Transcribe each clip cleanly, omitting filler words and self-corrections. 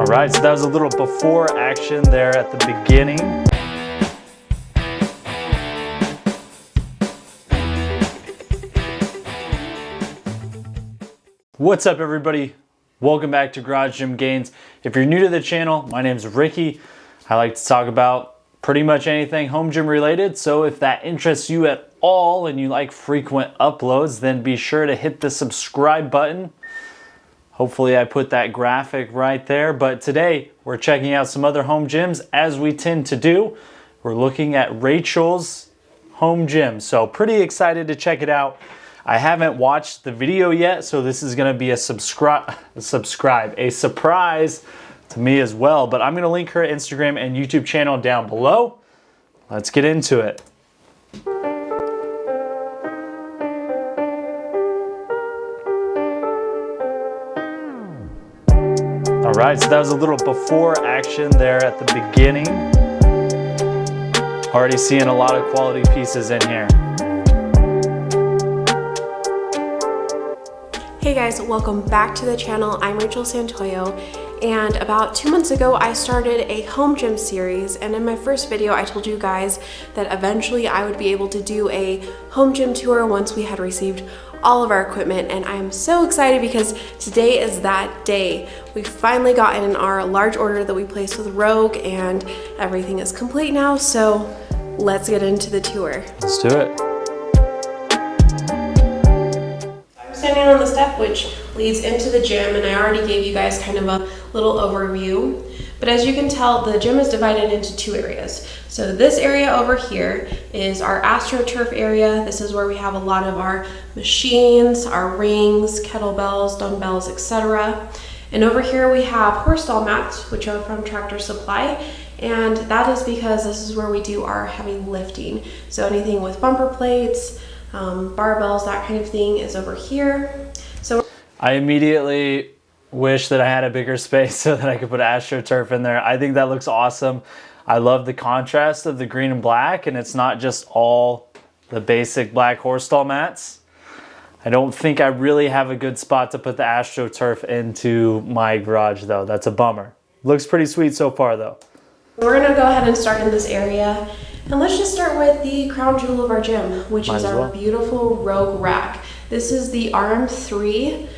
All right, so that was a little before action there at the beginning. What's up, everybody? Welcome back to Garage Gym Gains. If you're new to the channel, my name's Ricky. I like to talk about pretty much anything home gym related. So if that interests you at all and you like frequent uploads, then be sure to hit the subscribe button. Hopefully I put that graphic right there. But today we're checking out some other home gyms, as we tend to do. We're looking at Rachel's home gym. So pretty excited to check it out. I haven't watched the video yet, so this is gonna be a surprise to me as well. But I'm gonna link her Instagram and YouTube channel down below. Let's get into it. All right, so that was a little before action there at the beginning. Already seeing a lot of quality pieces in here. Hey guys, welcome back to the channel. I'm Rachel Santoyo, and about 2 months ago I started a home gym series, and in my first video I told you guys that eventually I would be able to do a home gym tour once we had received all of our equipment, and I am so excited because today is that day. We finally got in our large order that we placed with Rogue, and everything is complete now, so let's get into the tour. Let's do it. Standing on the step which leads into the gym, and I already gave you guys kind of a little overview, but as you can tell, the gym is divided into two areas. So this area over here is our AstroTurf area. This is where we have a lot of our machines, our rings, kettlebells, dumbbells, etc. And over here we have horse stall mats, which are from Tractor Supply, and that is because this is where we do our heavy lifting. So anything with bumper plates, barbells, that kind of thing is over here. So I immediately wish that I had a bigger space so that I could put AstroTurf in there. I think that looks awesome. I love the contrast of the green and black, and it's not just all the basic black horse stall mats. I don't think I really have a good spot to put the AstroTurf into my garage though. That's a bummer. Looks pretty sweet so far though. We're gonna go ahead and start in this area. And let's just start with the crown jewel of our gym, which is our beautiful Rogue rack. This is the RM3.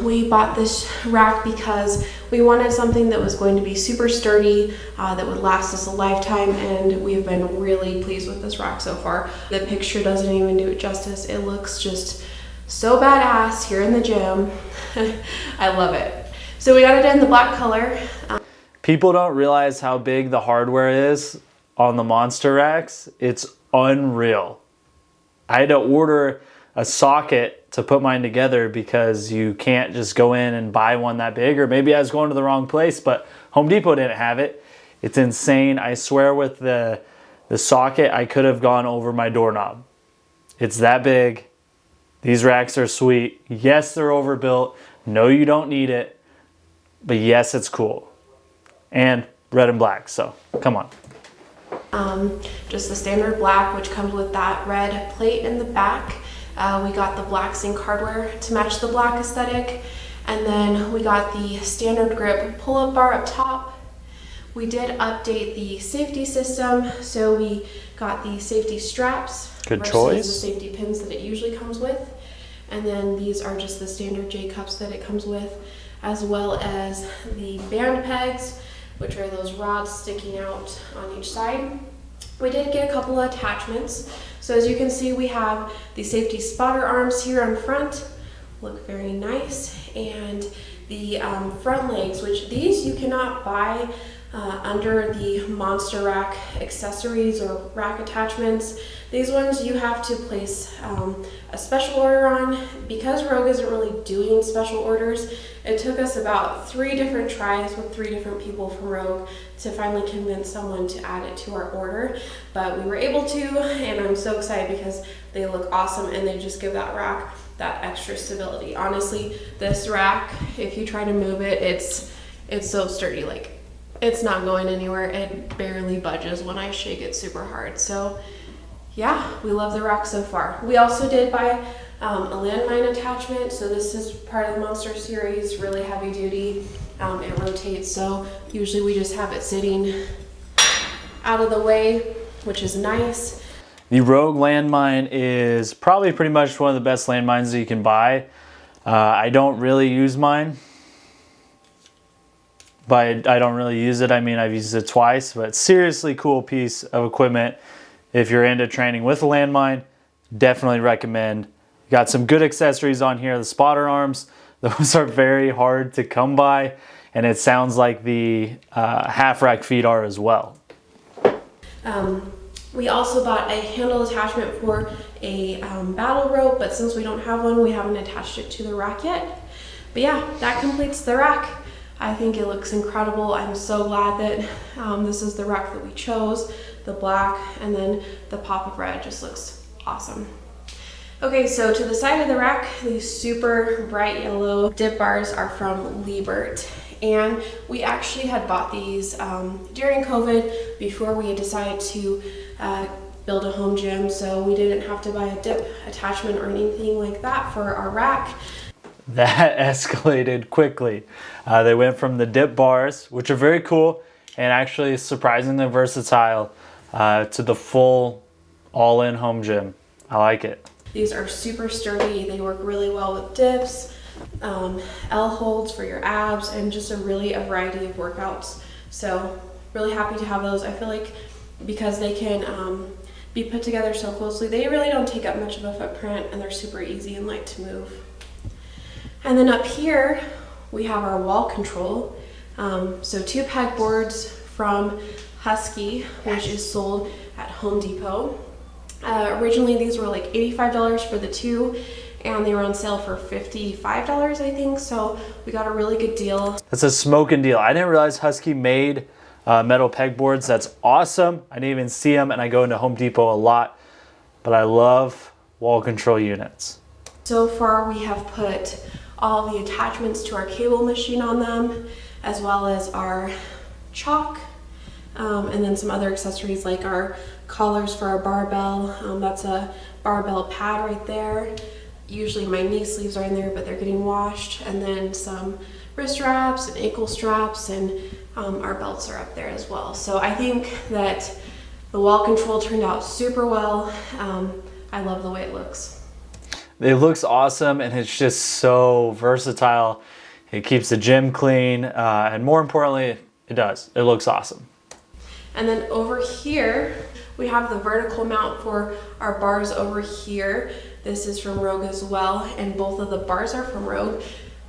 We bought this rack because we wanted something that was going to be super sturdy, that would last us a lifetime, and we've been really pleased with this rack so far. The picture doesn't even do it justice. It looks just so badass here in the gym. I love it. So we got it in the black color. People don't realize how big the hardware is on the monster racks. It's unreal. I had to order a socket to put mine together because you can't just go in and buy one that big, or maybe I was going to the wrong place, but Home Depot didn't have it. It's insane. I swear with the socket, I could have gone over my doorknob. It's that big. These racks are sweet. Yes, they're overbuilt. No, you don't need it. But yes, it's cool. And red and black, so come on. Just the standard black, which comes with that red plate in the back. We got the black zinc hardware to match the black aesthetic. And then we got the standard grip pull-up bar up top. We did update the safety system, so we got the safety straps. Good versus choice. the safety pins that it usually comes with. And then these are just the standard J-cups that it comes with, as well as the band pegs, which are those rods sticking out on each side. We did get a couple of attachments. So as you can see, we have the safety spotter arms here on front, look very nice, and the front legs, which these you cannot buy under the monster rack accessories or rack attachments. These ones you have to place a special order on. Because Rogue isn't really doing special orders, it took us about 3 different tries with 3 different people from Rogue to finally convince someone to add it to our order, but we were able to, and I'm so excited because they look awesome and they just give that rack that extra stability. Honestly, this rack, if you try to move it, it's so sturdy. Like, it's not going anywhere. It barely budges when I shake it super hard. So yeah, we love the rack so far. We also did buy a landmine attachment. So this is part of the Monster series, really heavy duty. It rotates, so usually we just have it sitting out of the way, which is nice. The Rogue landmine is probably pretty much one of the best landmines that you can buy. I don't really use mine. But I don't really use it. I mean, I've used it twice, but seriously cool piece of equipment. If you're into training with a landmine, definitely recommend. Got some good accessories on here. The spotter arms, those are very hard to come by, and it sounds like the half rack feet are as well. We also bought a handle attachment for a battle rope, but since we don't have one, we haven't attached it to the rack yet. But yeah, that completes the rack. I think it looks incredible. I'm so glad that this is the rack that we chose, the black, and then the pop of red just looks awesome. Okay, so to the side of the rack, these super bright yellow dip bars are from Liebert. And we actually had bought these during COVID before we had decided to build a home gym, so we didn't have to buy a dip attachment or anything like that for our rack. That escalated quickly. They went from the dip bars, which are very cool and actually surprisingly versatile, to the full all-in home gym. I like it. These are super sturdy. They work really well with dips, L holds for your abs, and just a variety of workouts. So really happy to have those. I feel like because they can be put together so closely, they really don't take up much of a footprint, and they're super easy and light to move. And then up here, we have our wall control. So 2 pegboards from Husky, which is sold at Home Depot. Originally, these were like $85 for the 2, and they were on sale for $55, I think. So we got a really good deal. That's a smoking deal. I didn't realize Husky made metal pegboards. That's awesome. I didn't even see them, and I go into Home Depot a lot, but I love wall control units. So far, we have put all the attachments to our cable machine on them, as well as our chalk, and then some other accessories like our collars for our barbell. That's a barbell pad right there. Usually my knee sleeves are in there, but they're getting washed. And then some wrist straps and ankle straps, and our belts are up there as well. So I think that the wall control turned out super well. I love the way it looks. It looks awesome, and it's just so versatile. It keeps the gym clean, and more importantly, it does. It looks awesome. And then over here, we have the vertical mount for our bars over here. This is from Rogue as well, and both of the bars are from Rogue.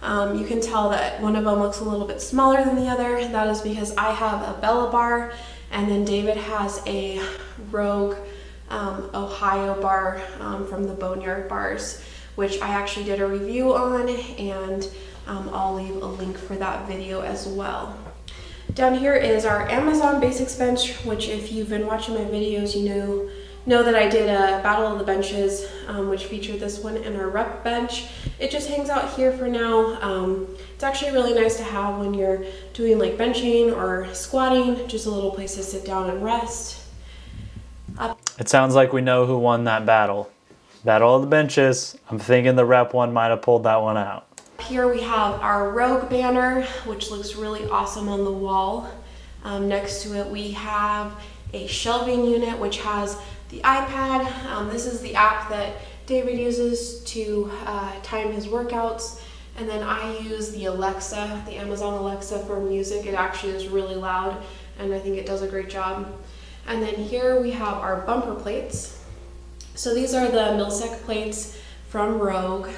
You can tell that one of them looks a little bit smaller than the other. That is because I have a Bella bar, and then David has a Rogue Ohio bar from the Boneyard bars, which I actually did a review on, and I'll leave a link for that video as well. Down here is our Amazon Basics bench, which if you've been watching my videos, you know that I did a Battle of the Benches, which featured this one, and our rep bench. It just hangs out here for now. It's actually really nice to have when you're doing like benching or squatting, just a little place to sit down and rest. It sounds like we know who won that battle. Battle of the Benches. I'm thinking the rep one might have pulled that one out. Here we have our Rogue banner, which looks really awesome on the wall. Next to it we have a shelving unit, which has the iPad. This is the app that David uses to time his workouts. And then I use the Alexa, the Amazon Alexa for music. It actually is really loud, and I think it does a great job. And then here we have our bumper plates. So these are the Milsec plates from Rogue.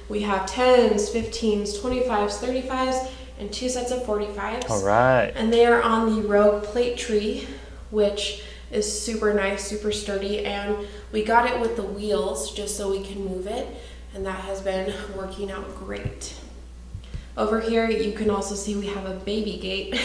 We have 10s, 15s, 25s, 35s, and 2 sets of 45s. All right. And they are on the Rogue plate tree, which is super nice, super sturdy, and we got it with the wheels just so we can move it, and that has been working out great. Over here you can also see we have a baby gate,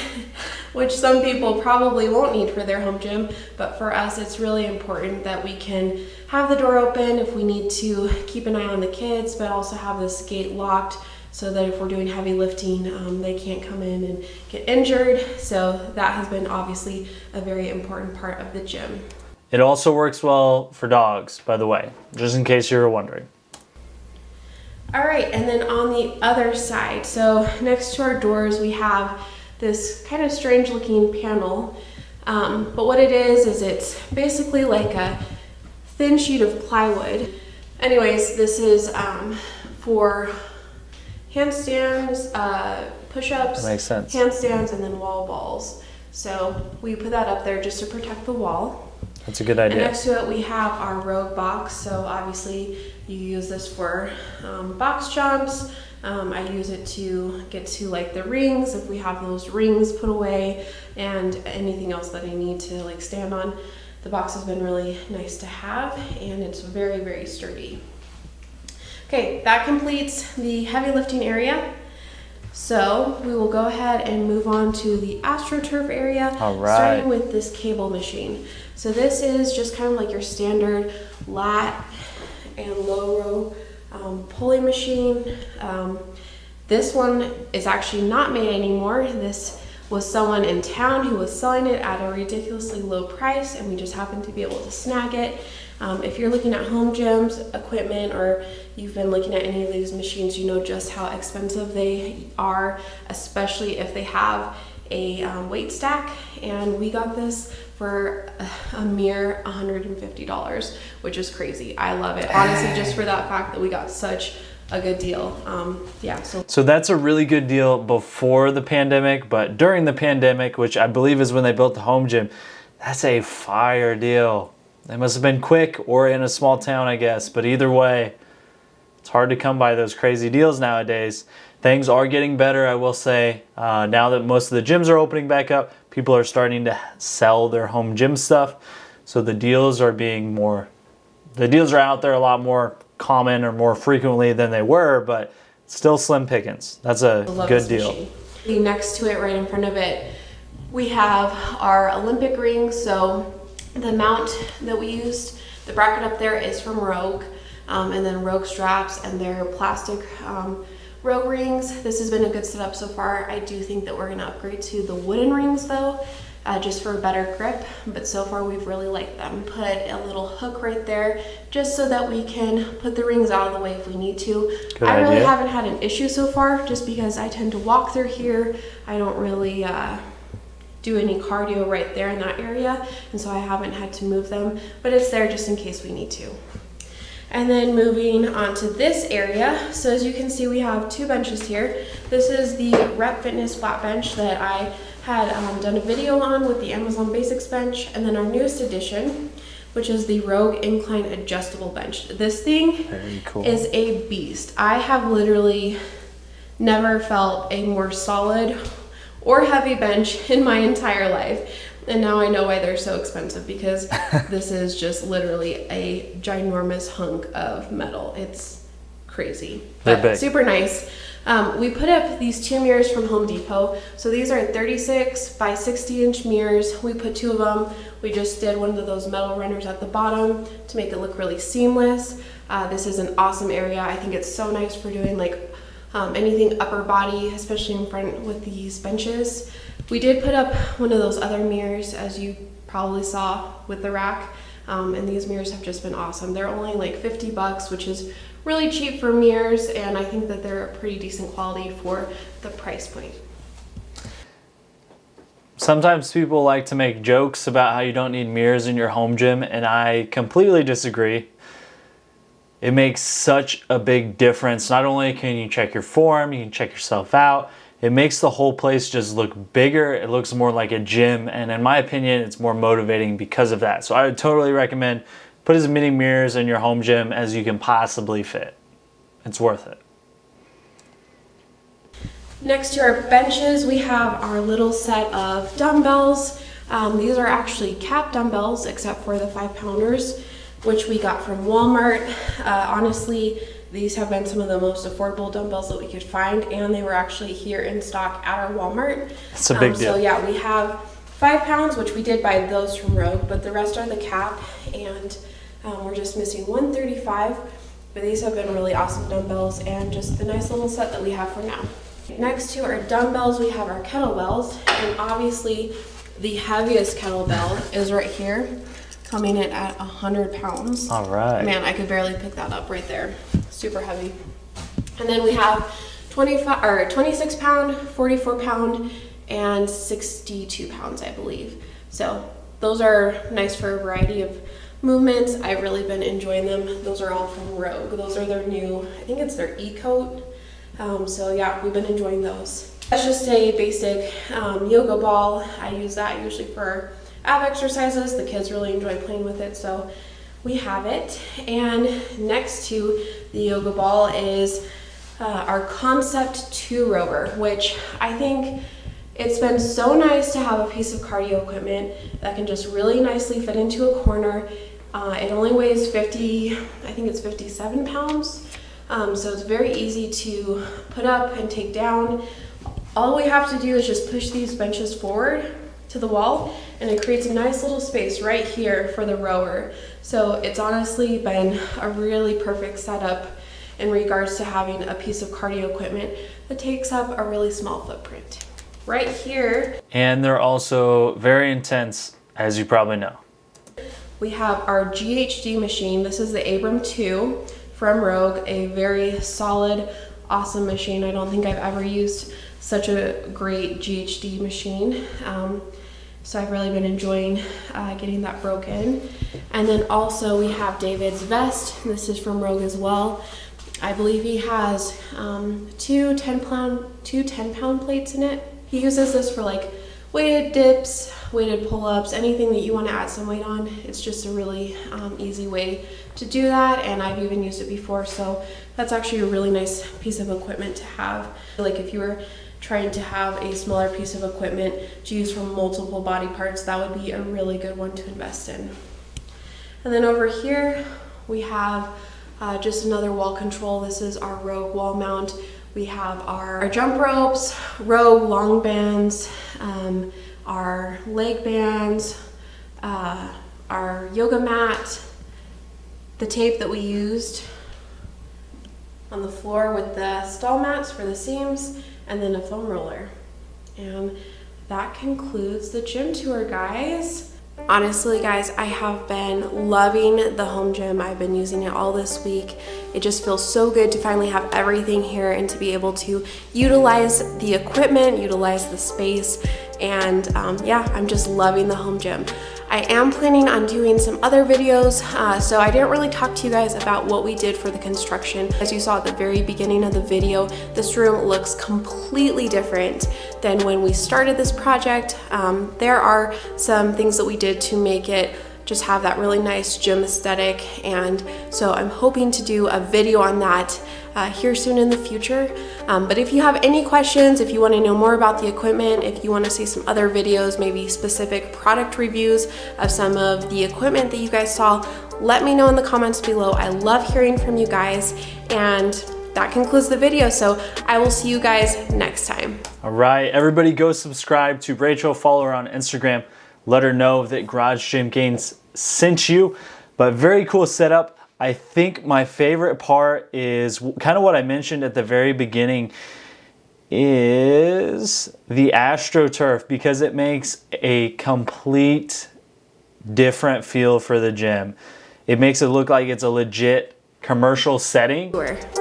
which some people probably won't need for their home gym, but for us it's really important that we can have the door open if we need to keep an eye on the kids, but also have this gate locked so that if we're doing heavy lifting, they can't come in and get injured. So that has been obviously a very important part of the gym. It also works well for dogs, by the way, just in case you were wondering. All right, and then on the other side, so next to our doors, we have this kind of strange looking panel. But what it is it's basically like a thin sheet of plywood. Anyways, this is for handstands, push-ups, That makes sense. handstands, and then wall balls. So we put that up there just to protect the wall. That's a good And idea. next to it we have our Rogue box. So obviously you use this for box jumps. I use it to get to like the rings if we have those rings put away, and anything else that I need to like stand on. The box has been really nice to have, and it's very, very sturdy. Okay, that completes the heavy lifting area. So we will go ahead and move on to the AstroTurf area, All right. starting with this cable machine. So this is just kind of like your standard lat and low row pulley machine. This one is actually not made anymore. This was someone in town who was selling it at a ridiculously low price, and we just happened to be able to snag it. If you're looking at home gyms equipment, or you've been looking at any of these machines, you know just how expensive they are, especially if they have a weight stack. And we got this for a mere $150, which is crazy. I love it, honestly, just for that fact that we got such a good deal. Yeah, So that's a really good deal before the pandemic, but during the pandemic, which I believe is when they built the home gym, that's a fire deal. They must have been quick, or in a small town, I guess. But either way, it's hard to come by those crazy deals nowadays. Things are getting better, I will say. Now that most of the gyms are opening back up, people are starting to sell their home gym stuff. So the deals are out there a lot more common or more frequently than they were, but still slim pickings. That's a good deal. Machine. Next to it, right in front of it, we have our Olympic ring. So the mount that we used, the bracket up there, is from Rogue, and then Rogue straps and their plastic Rogue rings. This has been a good setup so far. I do think that we're going to upgrade to the wooden rings though, just for a better grip, but so far we've really liked them. Put a little hook right there just so that we can put the rings out of the way if we need to. Good I really idea. haven't had an issue so far, just because I tend to walk through here. I don't really do any cardio right there in that area, and so I haven't had to move them, but it's there just in case we need to. And then moving on to this area, so as you can see, we have two benches here. This is the Rep Fitness flat bench that I had done a video on with the Amazon Basics bench, and then our newest addition, which is the Rogue Incline Adjustable Bench. This thing Very cool. is a beast. I have literally never felt a more solid or heavy bench in my entire life. And now I know why they're so expensive, because this is just literally a ginormous hunk of metal. It's crazy, They're but big. super nice. We put up these two mirrors from Home Depot. So these are 36 by 60 inch mirrors. We put two of them. We just did one of those metal runners at the bottom to make it look really seamless. This is an awesome area. I think it's so nice for doing like anything upper body, especially in front with these benches. We did put up one of those other mirrors, as you probably saw with the rack, and these mirrors have just been awesome. They're only like $50, which is really cheap for mirrors, and I think that they're a pretty decent quality for the price point. Sometimes people like to make jokes about how you don't need mirrors in your home gym, and I completely disagree. It makes such a big difference. Not only can you check your form, you can check yourself out, it makes the whole place just look bigger. It looks more like a gym, and in my opinion, it's more motivating because of that. So I would totally recommend put as many mirrors in your home gym as you can possibly fit. It's worth it. Next to our benches, we have our little set of dumbbells. These are actually cap dumbbells, except for the 5-pounders, which we got from Walmart. Honestly, these have been some of the most affordable dumbbells that we could find, and they were actually here in stock at our Walmart. It's a big deal. So yeah, we have 5 pounds, which we did buy those from Rogue, but the rest are the cap, and we're just missing 135. But these have been really awesome dumbbells, and just the nice little set that we have for now. Next to our dumbbells, we have our kettlebells, and obviously the heaviest kettlebell is right here, coming in at 100 pounds. All right. Man, I could barely pick that up right there. Super heavy. And then we have 25 or 26 pound, 44 pound, and 62 pounds, I believe. So those are nice for a variety of movements. I've really been enjoying them. Those are all from Rogue. Those are their new, I think it's their E-coat. So yeah, we've been enjoying those. That's just a basic yoga ball. I use that usually for ab exercises. The kids really enjoy playing with it, so we have it. And next to the yoga ball is our Concept 2 rower, which I think it's been so nice to have a piece of cardio equipment that can just really nicely fit into a corner. It only weighs 50, I think it's 57 pounds. So it's very easy to put up and take down. All we have to do is just push these benches forward to the wall, and it creates a nice little space right here for the rower. So it's honestly been a really perfect setup in regards to having a piece of cardio equipment that takes up a really small footprint. Right here. And they're also very intense, as you probably know. We have our GHD machine. This is the Abram 2 from Rogue, a very solid, awesome machine. I don't think I've ever used such a great GHD machine. So I've really been enjoying getting that broken. And then also we have David's vest. This is from Rogue as well. I believe he has two 10-pound plates in it. He uses this for like weighted dips, weighted pull-ups, anything that you want to add some weight on. It's just a really easy way to do that, and I've even used it before, so that's actually a really nice piece of equipment to have. Like if you were trying to have a smaller piece of equipment to use for multiple body parts, that would be a really good one to invest in. And then over here we have just another wall control. This is our Rogue wall mount. We have our jump ropes, Rogue long bands, our leg bands, our yoga mat, the tape that we used on the floor with the stall mats for the seams, and then a foam roller. And that concludes the gym tour, guys. Honestly, guys, I have been loving the home gym. I've been using it all this week. It just feels so good to finally have everything here and to be able to utilize the equipment, utilize the space, and yeah, I'm just loving the home gym. I am planning on doing some other videos, so I didn't really talk to you guys about what we did for the construction. As you saw at the very beginning of the video, this room looks completely different than when we started this project. There are some things that we did to make it just have that really nice gym aesthetic, and so I'm hoping to do a video on that here soon in the future. But if you have any questions, if you want to know more about the equipment, if you want to see some other videos, maybe specific product reviews of some of the equipment that you guys saw, let me know in the comments below. I love hearing from you guys, and that concludes the video, so I will see you guys next time. All right, everybody go subscribe to Rachel, follow her on Instagram, let her know that Garage Gym Gains sent you. But very cool setup. I think my favorite part is kind of what I mentioned at the very beginning, is the AstroTurf, because it makes a complete different feel for the gym. It makes it look like it's a legit commercial setting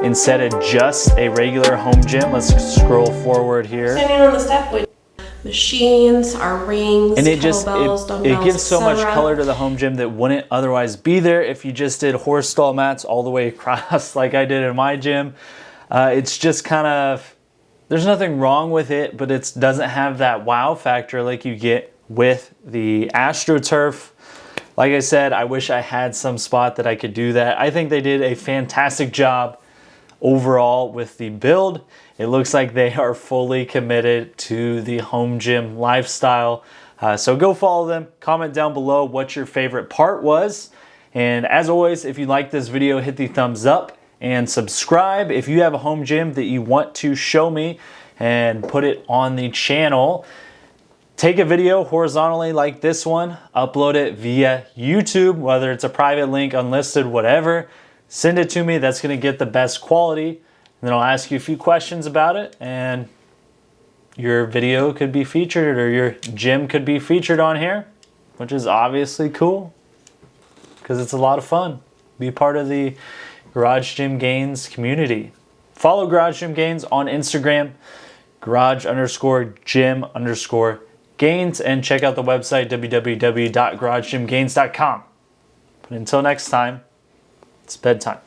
instead of just a regular home gym. Let's scroll forward here. Standing on the step with machines, our rings, and it dumbbells, gives so much color to the home gym that wouldn't otherwise be there if you just did horse stall mats all the way across like I did in my gym. It's just kind of, there's nothing wrong with it, but it doesn't have that wow factor like you get with the AstroTurf. Like I said, I wish I had some spot that I could do that. I think they did a fantastic job overall with the build. It looks like they are fully committed to the home gym lifestyle. So go follow them. Comment down below what your favorite part was. And as always, if you like this video, hit the thumbs up and subscribe. If you have a home gym that you want to show me and put it on the channel, take a video horizontally like this one, upload it via YouTube, whether it's a private link, unlisted, whatever. Send it to me. That's going to get the best quality. And then I'll ask you a few questions about it, and your video could be featured, or your gym could be featured on here, which is obviously cool because it's a lot of fun. Be part of the Garage Gym Gains community. Follow Garage Gym Gains on Instagram, garage_gym_gains, and check out the website www.garagegymgains.com. But until next time, it's bedtime.